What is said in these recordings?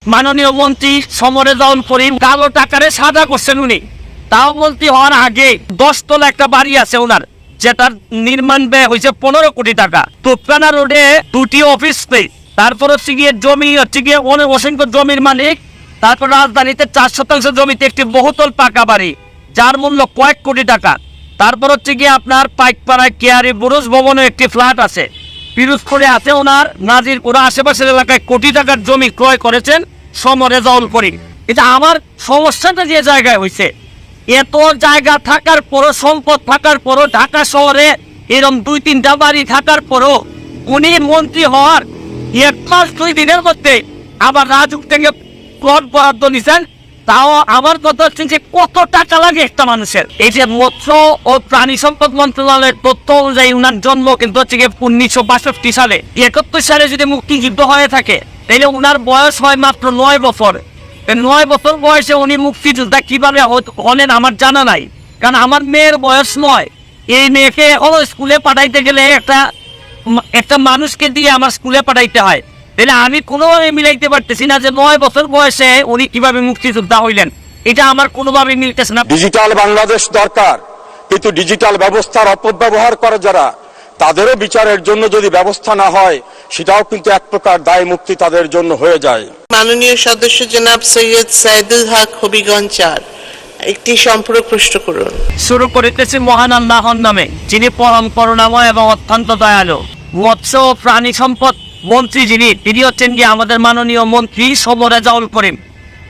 মাননীয় মন্ত্রী সমরেজাউল করিম কালো টাকারে সাদা করছেন উনি। তাও মন্ত্রী হওয়ার আগে 10 তলা একটা বাড়ি আছে ওনার, যেটার নির্মাণ ব্যয় হয়েছে 15 কোটি টাকা। তোপখানা রোডে 2টি অফিস স্পেস, তারপর হচ্ছে গিয়ে জমি হচ্ছে গিয়ে অসংখ্য জমির মালিক। তারপর রাজধানীতে 4 শতাংশ জমিতে একটি বহুতল পাকা বাড়ি, যার মূল্য কয়েক কোটি টাকা। তারপর হচ্ছে গিয়ে আপনার পাইকপাড়ায় কেয়ারি বুরুজ ভবনে একটি ফ্ল্যাট আছে। পিরোজপুরে আছে ওনার নাজিরপুরা আশেপাশের এলাকায় কোটি টাকার জমি ক্রয় করেছেন সমরেজাউল করিম। এটা আমার সমস্যাটা যে জায়গায় হয়েছে, এত জায়গা থাকার পরও, সম্পদ থাকার পরও, ঢাকা শহরে এরকম 2-3টা বাড়ি থাকার পরও উনি মন্ত্রী হওয়ার 1 মাস 2 দিনের মধ্যে আবার রাজুক থেকে প্লট বরাদ্দ নিছেন। তাও আমার কথা হচ্ছে যে কত টাকা লাগে একটা মানুষের। এই যে মৎস্য ও প্রাণী সম্পদ মন্ত্রণালয়ের তথ্য অনুযায়ী উনার জন্ম কিন্তু হচ্ছে 1962 সালে। 71 সালে যদি মুক্তিযুদ্ধ হয়ে থাকে তাহলে উনার বয়স হয় মাত্র 9 বছর। 9 বছর বয়সে উনি মুক্তিযোদ্ধা কিভাবে হলেন আমার জানা নাই, কারণ আমার মেয়ের বয়স 9। এই মেয়েকে স্কুলে পাঠাইতে গেলে একটা মানুষকে দিয়ে আমার স্কুলে পাঠাইতে হয়। তাহলে আমি কোনোভাবে মিলাইতে পারতেছি না যে 9 বছর বয়সে উনি কিভাবে মুক্তিযোদ্ধা হইলেন। এটা আমার কোনোভাবে মিলতেছে না। ডিজিটাল বাংলাদেশ দরকার, কিন্তু ডিজিটাল ব্যবস্থার অপব্যবহার করে যারা, তাদেরও বিচারের জন্য যদি ব্যবস্থা না হয়, সেটাও কিন্তু এক প্রকার দায় মুক্তি তাদের জন্য হয়ে যায়। মাননীয় সদস্য জনাব সৈয়দ সাইদুল হক হবিগঞ্জ 4 একটি সম্পূরক প্রশ্ন করুন। শুরু করিতেছি মহান আল্লাহর নামে, যিনি পরম করুণাময় এবং অত্যন্ত দয়ালু। মৎস্য ও প্রাণী সম্পদ মন্ত্রী তিনি হচ্ছেন গিয়ে আমাদের মাননীয় মন্ত্রী সমরেজাউল করিম।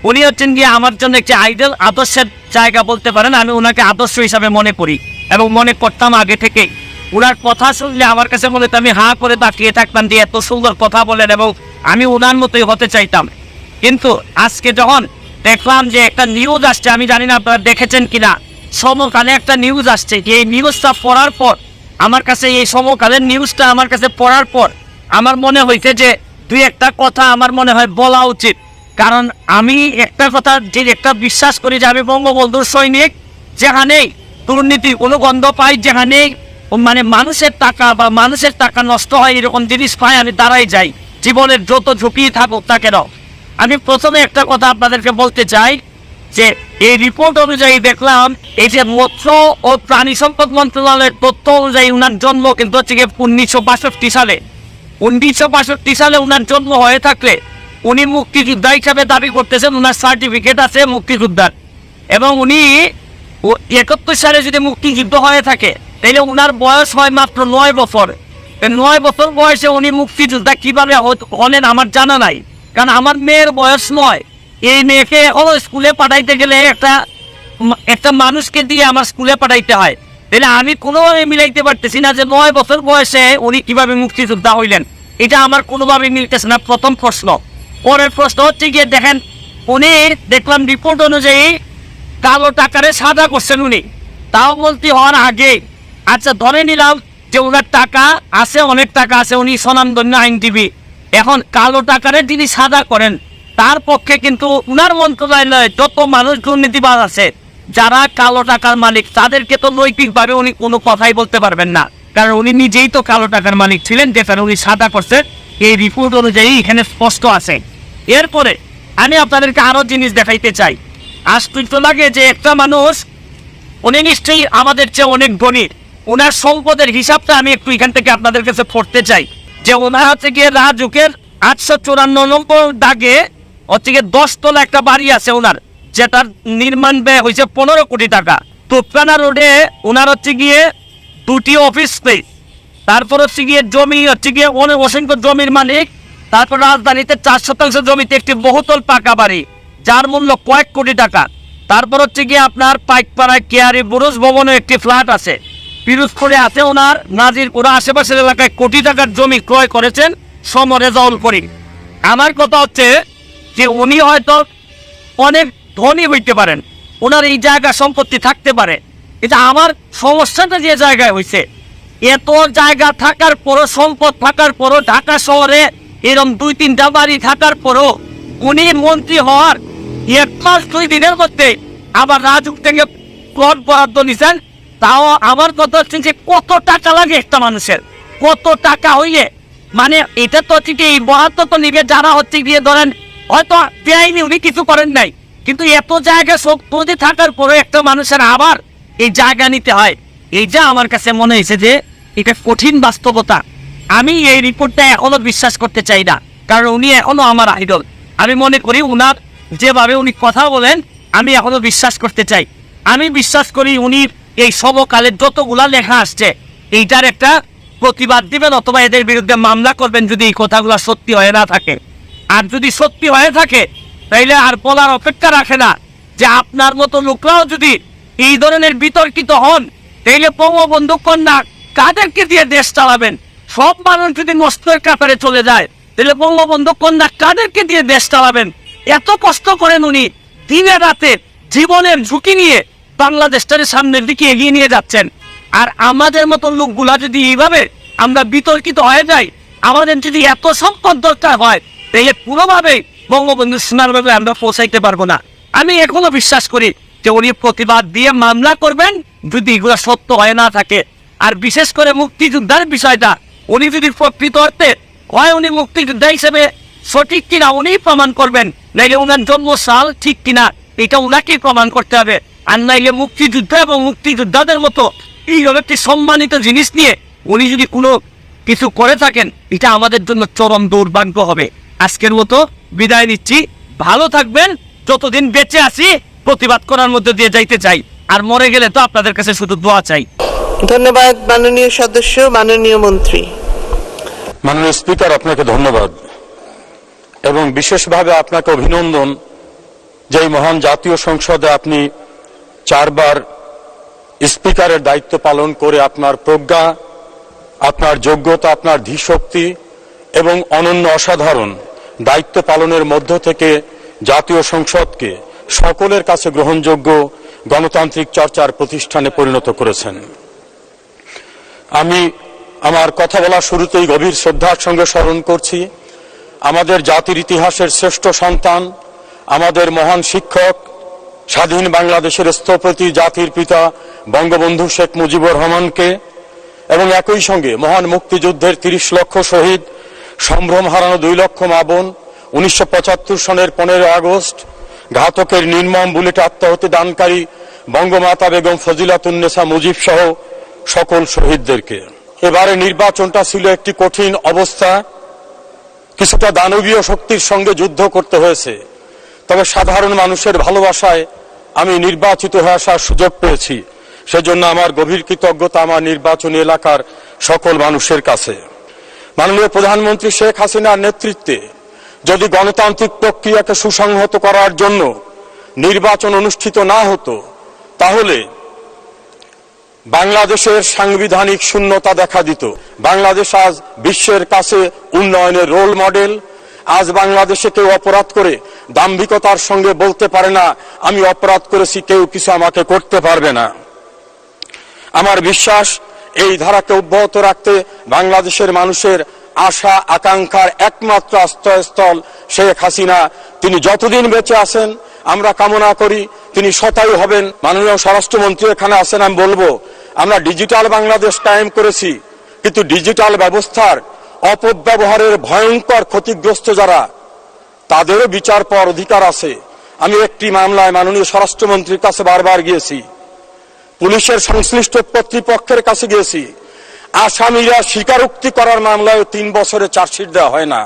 উনি হচ্ছেন গিয়ে আমার জন্য একটি আইডল, আদর্শের জায়গা বলতে পারেন। আমি ওনাকে আদর্শ হিসাবে মনে করি এবং মনে করতাম আগে থেকেই। ওনার কথা শুনলে আমার কাছে মনে হতো আমি হাঁ করে তাকিয়ে থাকতাম যে এত সুন্দর কথা বলেন, এবং আমি ওনার মতোই হতে চাইতাম। কিন্তু আজকে যখন দেখলাম যে একটা নিউজ আসছে, আমি জানি না আপনারা দেখেছেন কিনা, সমকালে একটা নিউজ আসছে। এই নিউজটা পড়ার পর আমার কাছে, এই সমকালের নিউজটা আমার কাছে পড়ার পর আমার মনে হয়েছে যে 2-1টা কথা আমার মনে হয় বলা উচিত। কারণ আমি একটা কথা যে একটা বিশ্বাস করি যে আমি বঙ্গবন্ধুর সৈনিক, যেখানেই দুর্নীতি কোনো গন্ধ পাই, যেখানেই মানে মানুষের টাকা নষ্ট হয় এরকম জিনিস পাই, আমি দাঁড়াই যাই, জীবনের যত ঝুঁকি থাকুক তা কেন। আমি প্রথমে একটা কথা আপনাদেরকে বলতে চাই যে এই রিপোর্ট অনুযায়ী দেখলাম এই যে মৎস্য ও প্রাণী সম্পদ মন্ত্রণালয়ের তথ্য অনুযায়ী উনার জন্ম কিন্তু হচ্ছে 1962 সালে। 1962 সালে উনার জন্ম হয়ে থাকলে উনি মুক্তিযোদ্ধা হিসাবে দাবি করতেছেন, উনার সার্টিফিকেট আছে মুক্তিযোদ্ধার। এবং উনি 71 সালে যদি মুক্তিযুদ্ধ হয়ে থাকে তাহলে উনার বয়স হয় মাত্র 9 বছর। 9 বছর বয়সে উনি মুক্তিযোদ্ধা কিভাবে হলেন আমার জানা নাই, কারণ আমার মেয়ের বয়স 9। এই মেয়েকে স্কুলে পাঠাইতে গেলে একটা মানুষকে দিয়ে আমার স্কুলে পাঠাইতে হয়। তাহলে আমি কোনোভাবে মিলাইতে পারতেছি না যে 9 বছর বয়সে উনি কিভাবে মুক্তিযোদ্ধা হইলেন। এটা আমার কোনোভাবে মিলতেছে না, প্রথম প্রশ্ন। পরের প্রশ্ন হচ্ছে গিয়ে দেখেন, উনি দেখলাম রিপোর্ট অনুযায়ী কালো টাকারে সাদা করছেন উনি, তাও মন্ত্রী হওয়ার আগে। আচ্ছা ধরে নিলাম যে ওনার টাকা আছে, অনেক টাকা আছে, উনি স্বনামধন্য আইনজীবী। এখন কালো টাকারে তিনি সাদা করেন, তার পক্ষে কিন্তু উনার মন্ত্রণালয়ে যত মানুষ দুর্নীতিবাজ আছে, যারা কালো টাকার মালিক, তাদেরকে তো নৈতিকভাবে উনি কোনো কথাই বলতে পারবেন না, কারণ উনি নিজেই তো কালো টাকার মালিক ছিলেন, যেটা উনি সাদা করছেন এই রিপোর্ট অনুযায়ী এখানে স্পষ্ট আছে। এরপরে আমি আপনাদেরকে আরো জিনিস দেখাইতে চাই। আশ্চর্য লাগে যে একটা মানুষ, উনি নিশ্চয়ই আমাদের চেয়ে অনেক ধনী, ওনার সম্পদের হিসাবটা আমি একটু এখান থেকে আপনাদের কাছে পড়তে চাই। যে ওনার হচ্ছে গিয়ে রাজুকের 854 নম্বর দাগে হচ্ছে গিয়ে 10 তলা একটা বাড়ি আছে ওনার, যেটার নির্মাণ ব্যয় হয়েছে 15 কোটি টাকা। তোপখানা রোডে ওনার হচ্ছে গিয়ে 2টি অফিস স্পেস, তারপর হচ্ছে গিয়ে জমি হচ্ছে গিয়ে অসংখ্য জমির মালিক। তারপর রাজধানীতে 4 শতাংশ জমিতে একটি বহুতল পাকা বাড়ি, যার মূল্য কয়েক কোটি টাকা। তারপর হচ্ছে গিয়ে আপনার পাইকপাড়ায় কেয়ারি বুরুজ ভবনে একটি ফ্ল্যাট আছে। পিরোজপুরে আছে ওনার নাজিরপুরা আশেপাশের এলাকায় কোটি টাকার জমি ক্রয় করেছেন সমরেজাউল করিম। আমার কথা হচ্ছে যে উনি হয়তো অনেক ধনী হইতে পারেন, ওনার এই জায়গা সম্পত্তি থাকতে পারে। এটা আমার সমস্যাটা যে জায়গায় হয়েছে, এত জায়গা থাকার পরও, সম্পদ থাকার পরও, ঢাকা শহরে এরকম 2-3টা বাড়ি থাকার পরও উনি মন্ত্রী হওয়ার 1 মাস 2 দিনের মধ্যে আবার রাজুক থেকে প্লট বরাদ্দ নিছেন। তাও আমার কথা হচ্ছে যে কত টাকা লাগে একটা মানুষের, কত টাকা হইলে মানে এটা তো ঠিক এই বরাদ্দ তো নিবে যারা হচ্ছে গিয়ে ধরেন হয়তো বেআইনি উনি কিছু করেন নাই, কিন্তু এত জায়গা শক্তি থাকার পরে একটা মানুষের আবার এই জায়গা নিতে হয়, এইটা আমার কাছে মনে হয়েছে যে এটা কঠিন বাস্তবতা। আমি এই রিপোর্টটা এখনো বিশ্বাস করতে চাই না, কারণ উনি এখনো আমার আইডল। আমি মনে করি উনার যেভাবে উনি কথা বলেন আমি এখনো বিশ্বাস করতে চাই। আমি বিশ্বাস করি উনি এই সমকালের যতগুলা লেখা আসছে এইটার একটা প্রতিবাদ দিবেন অথবা এদের বিরুদ্ধে মামলা করবেন যদি এই কথাগুলো সত্যি হয়ে না থাকে। আর যদি সত্যি হয়ে থাকে তাইলে আর বলার অপেক্ষা রাখে না যে আপনার মতো লোকরাও যদি এই ধরনের বিতর্কিত হন তাইলে বঙ্গবন্ধু কন্যা কাদেরকে দিয়ে দেশ চালাবেন? সব মানুষ যদি নষ্টের কাতারে চলে যায় তাহলে বঙ্গবন্ধু কন্যা কাদেরকে দিয়ে দেশ চালাবেন? এত কষ্ট করেন উনি, দিনে রাতে জীবনের ঝুঁকি নিয়ে বাংলাদেশটাকে সামনের দিকে এগিয়ে নিয়ে যাচ্ছেন। আর আমাদের মতো লোকগুলা যদি এইভাবে আমরা বিতর্কিত হয়ে যাই, আমাদের যদি এত সম্পদ দরকার হয় তাহলে পুরোভাবে বঙ্গবন্ধু সোনারভাবে আমরা পৌঁছাইতে পারবো না। আমি এখনো বিশ্বাস করি যে উনি প্রতিবাদ দিয়ে মামলা করবেন যদি এগুলো সত্য হয়ে না থাকে। আর বিশেষ করে মুক্তিযোদ্ধার বিষয়টা উনি যদি প্রকৃত অর্থে হয় উনি মুক্তিযোদ্ধা হিসেবে সঠিক কিনা উনি প্রমাণ করবেন, নাইলে উনার জন্মসাল ঠিক কিনা এটা উনাকে প্রমাণ করতে হবে। আর নাইলে মুক্তিযুদ্ধ এবং মুক্তিযোদ্ধাদের মতো এই একটি সম্মানিত জিনিস নিয়ে উনি যদি কোনো কিছু করে থাকেন এটা আমাদের জন্য চরম দুর্ভাগ্য হবে। আজকের মতো বিদায় নিচ্ছি, ভালো থাকবেন। যতদিন বেঁচে আছি প্রতিবাদ করার মধ্যে দিয়ে যাইতে চাই, আর মরে গেলে তো আপনাদের কাছে শুধু দোয়া চাই। ধন্যবাদ মাননীয় সদস্য, মাননীয় মন্ত্রী। মাননীয় স্পিকার, আপনাকে ধন্যবাদ এবং বিশেষভাবে আপনাকে অভিনন্দন যে এই মহান জাতীয় সংসদে আপনি 4 বার স্পিকারের দায়িত্ব পালন করে আপনার প্রজ্ঞা, আপনার যোগ্যতা, আপনার ধীশক্তি এবং অনন্য অসাধারণ দায়িত্ব পালনের মধ্য থেকে জাতীয় সংসদকে সকলের কাছে গ্রহণযোগ্য গণতান্ত্রিক চর্চার প্রতিষ্ঠানে পরিণত করেছেন। আমি আমার কথা বলার শুরুতেই গভীর শ্রদ্ধার সঙ্গে স্মরণ করছি আমাদের জাতির ইতিহাসের শ্রেষ্ঠ সন্তান, আমাদের মহান শিক্ষক, স্বাধীন বাংলাদেশের স্থপতি, জাতির পিতা বঙ্গবন্ধু শেখ মুজিবুর রহমানকে, এবং একই সঙ্গে মহান মুক্তিযুদ্ধের 30 লক্ষ শহীদ, সম্ভ্রম হারানো 2 লক্ষ মা বোন, 1975 সনের 15 আগস্ট ঘাতকের নির্মম বুলেটে আত্মাহুতি দানকারী বঙ্গমাতা বেগম ফজিলাতুন্নেসা মুজিব সহ সকল শহীদদেরকে। এবারে নির্বাচনটা ছিল একটি কঠিন অবস্থা, কিছুটা দানবীয় শক্তির সঙ্গে যুদ্ধ করতে হয়েছে, তবে সাধারণ মানুষের ভালোবাসায় আমি নির্বাচিত হয়ে আসার সুযোগ পেয়েছি। সেজন্য আমার গভীর কৃতজ্ঞতা আমার নির্বাচনী এলাকার সকল মানুষের কাছে। মাননীয় প্রধানমন্ত্রী শেখ হাসিনার নেতৃত্বে যদি গণতান্ত্রিক প্রক্রিয়াকে সুসংহত করার জন্য নির্বাচন অনুষ্ঠিত না হতো তাহলে বাংলাদেশের সাংবিধানিক শূন্যতা দেখা দিত। বাংলাদেশ আজ বিশ্বের কাছে উন্নয়নের রোল মডেল। আজ বাংলাদেশে কেউ অপরাধ করে দাম্ভিকতার সঙ্গে বলতে পারে না আমি অপরাধ করেছি, কেউ কিছু আমাকে করতে পারবে না। আমার বিশ্বাস এই ধারাকে অব্যাহত রাখতে বাংলাদেশের মানুষের আশা আকাঙ্ক্ষার একমাত্র আশ্রয়স্থল শেখ হাসিনা। তিনি যতদিন বেঁচে আছেন আমরা কামনা করি তিনি শতায়ু হবেন। মাননীয় স্বরাষ্ট্রমন্ত্রী এখানে আছেন, আমি বলবো আমরা ডিজিটাল বাংলাদেশ কায়েম করেছি, কিন্তু ডিজিটাল ব্যবস্থার অপব্যবহারের ভয়ঙ্কর ক্ষতিগ্রস্ত যারা, তাদেরও বিচার পাওয়ার অধিকার আছে। আমি একটি মামলায় মাননীয় স্বরাষ্ট্রমন্ত্রীর কাছে বারবার গিয়েছি, পুলিশের সংশ্লিষ্ট কর্তৃপক্ষের কাছে গিয়েছি। আসামিরা স্বীকারোক্তি করার মামলায় 3 বছরে চার্জশিট দেওয়া হয় না।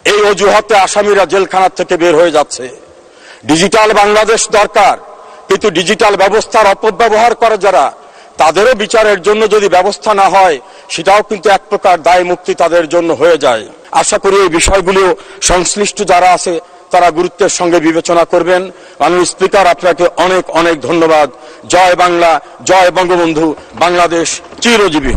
এই অজুহাতে আসামিরা জেলখানা থেকে বের হয়ে যাচ্ছে। ডিজিটাল বাংলাদেশ দরকার, কিন্তু ডিজিটাল ব্যবস্থার অপব্যবহার করে যারা, তাদেরও বিচারের জন্য যদি ব্যবস্থা না হয় সেটাও কিন্তু এক প্রকার দায় মুক্তি তাদের জন্য হয়ে যায়। আশা করি এই বিষয়গুলো সংশ্লিষ্ট যারা আছে তারা গুরুত্বের সঙ্গে বিবেচনা করবেন। মাননীয় স্পিকার, আপনাকে অনেক অনেক ধন্যবাদ। জয় বাংলা, জয় বঙ্গবন্ধু, বাংলাদেশ চিরজীবী।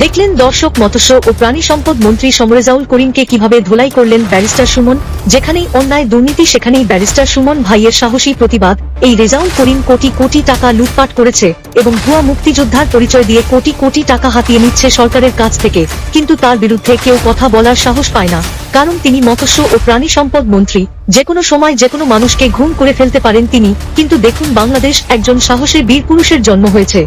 দেখলেন দর্শক, মৎস্য ও প্রাণী সম্পদ মন্ত্রী সমরেজাউল করিমকে কিভাবে ধোলাই করলেন ব্যারিস্টার সুমন। যেখানেই অন্যায় দুর্নীতি সেখানেই ব্যারিস্টার সুমন ভাইয়ের সাহসী প্রতিবাদ। এই রেজাউল করিম কোটি কোটি টাকা লুটপাট করেছে এবং ভুয়া মুক্তিযোদ্ধার পরিচয় দিয়ে কোটি কোটি টাকা হাতিয়ে নিচ্ছে সরকারের কাছ থেকে, কিন্তু তার বিরুদ্ধে কেউ কথা বলার সাহস পায় না, কারণ তিনি মৎস্য ও প্রাণী সম্পদ মন্ত্রী। যেকোনো সময় যেকোনো মানুষকে ঘুম করে ফেলতে পারেন তিনি। কিন্তু দেখুন, বাংলাদেশ একজন সাহসী বীর পুরুষের জন্ম হয়েছে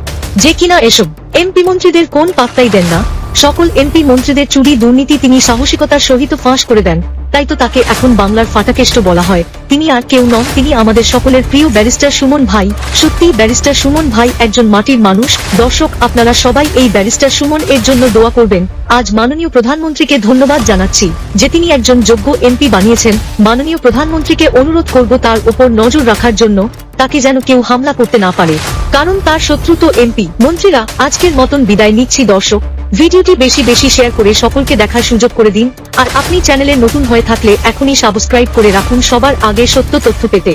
যে কিনা এসব এমপি মন্ত্রীদের কোন পাত্তাই দেন না। সকল এমপি মন্ত্রীদের চুরি দুর্নীতি তিনি সাহসিকতার সহিত ফাঁস করে দেন, তাই তো তাকে এখন বাংলার ফাটাকেষ্ট বলা হয়। তিনি আর কেউ নন, তিনি আমাদের সকলের প্রিয় ব্যারিস্টার সুমন ভাই। সত্যি ব্যারিস্টার সুমন ভাই একজন মাটির মানুষ। দর্শক, আপনারা সবাই এই ব্যারিস্টার সুমন এর জন্য দোয়া করবেন। আজ মাননীয় প্রধানমন্ত্রীকে ধন্যবাদ জানাচ্ছি যে তিনি একজন যোগ্য এমপি বানিয়েছেন। মাননীয় প্রধানমন্ত্রীকে অনুরোধ করব তার উপর নজর রাখার জন্য, তাকে যেন কেউ হামলা করতে না পারে, কারণ তার শত্রু তো এমপি। মন্ত্রীরা, আজকের মতন বিদায় নিচ্ছি। দর্শক, ভিডিওটি বেশি বেশি শেয়ার করে সকলকে দেখার সুযোগ করে দিন। আর আপনি চ্যানেলে নতুন হয়ে থাকলে এখনই সাবস্ক্রাইব করে রাখুন সবার আগে সত্য তথ্য পেতে।